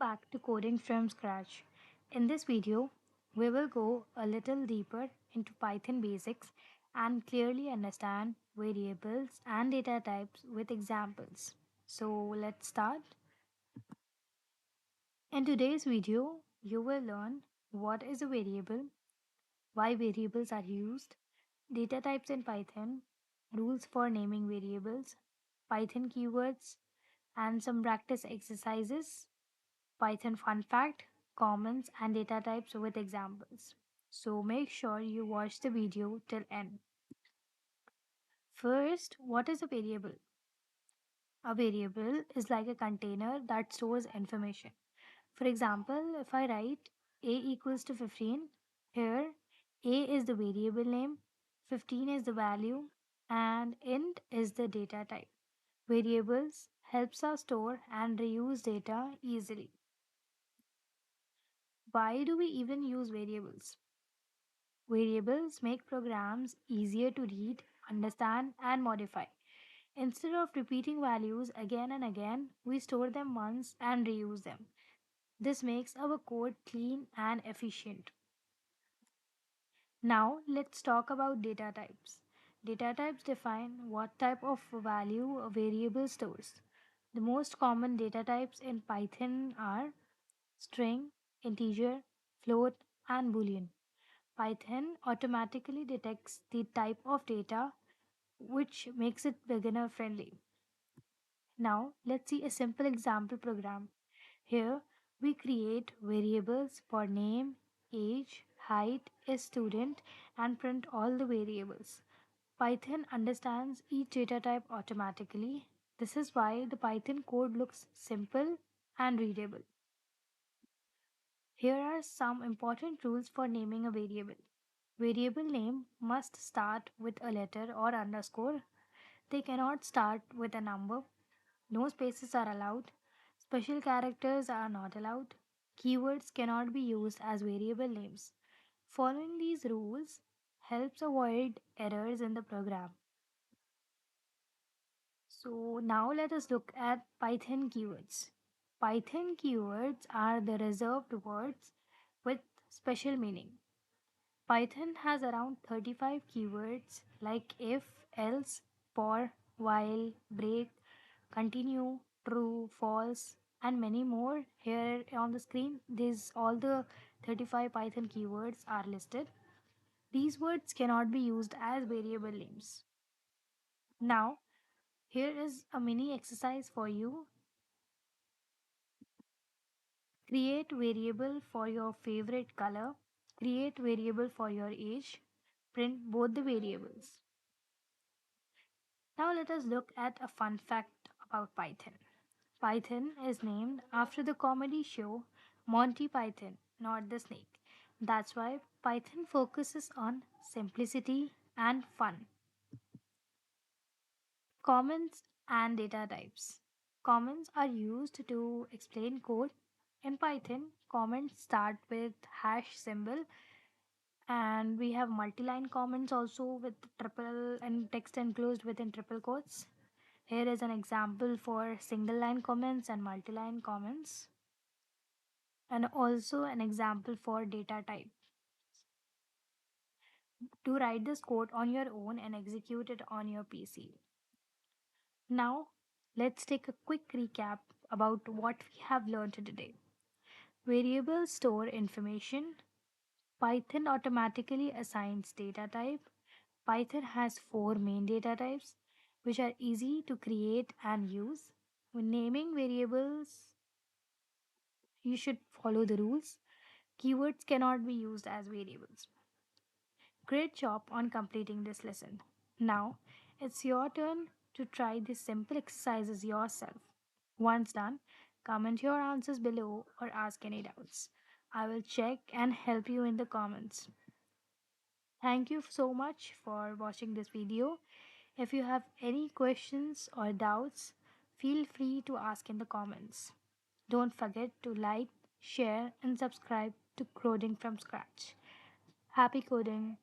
back to coding from scratch. In this video, we will go a little deeper into Python basics and clearly understand variables and data types with examples. So let's start. In today's video, you will learn what is a variable, why variables are used, data types in Python, rules for naming variables, Python keywords, and some practice exercises. Python fun fact, comments, and data types with examples. So make sure you watch the video till end. First, what is a variable? A variable is like a container that stores information. For example, if I write a equals to 15, here a is the variable name, 15 is the value, and int is the data type. Variables helps us store and reuse data easily. Why do we even use variables? Variables make programs easier to read, understand, and modify. Instead of repeating values again and again, we store them once and reuse them. This makes our code clean and efficient. Now, let's talk about data types. Data types define what type of value a variable stores. The most common data types in Python are string, integer, float, and boolean. Python automatically detects the type of data, which makes it beginner friendly. Now, let's see a simple example program. Here, we create variables for name, age, height, a student, and print all the variables. Python understands each data type automatically. This is why the Python code looks simple and readable. Here are some important rules for naming a variable. Variable name must start with a letter or underscore. They cannot start with a number. No spaces are allowed. Special characters are not allowed. Keywords cannot be used as variable names. Following these rules helps avoid errors in the program. So now let us look at Python keywords. Python keywords are the reserved words with special meaning. Python has around 35 keywords like if, else, for, while, break, continue, true, false, and many more. Here on the screen, these all the 35 Python keywords are listed. These words cannot be used as variable names. Now, here is a mini exercise for you. Create variable for your favorite color. Create variable for your age. Print both the variables. Now let us look at a fun fact about Python. Python is named after the comedy show Monty Python, not the snake. That's why Python focuses on simplicity and fun. Comments and data types. Comments are used to explain code. In Python, comments start with hash symbol, and we have multi-line comments also with triple and text enclosed within triple quotes. Here is an example for single line comments and multi-line comments, and also an example for data type. To write this code on your own and execute it on your PC. Now, let's take a quick recap about what we have learned today. Variables store information. Python automatically assigns data type. Python has four main data types, which are easy to create and use. When naming variables, you should follow the rules. Keywords cannot be used as variables. Great job on completing this lesson. Now, it's your turn to try these simple exercises yourself. Once done, comment your answers below or ask any doubts. I will check and help you in the comments. Thank you so much for watching this video. If you have any questions or doubts, feel free to ask in the comments. Don't forget to like, share, and subscribe to Coding from Scratch. Happy coding!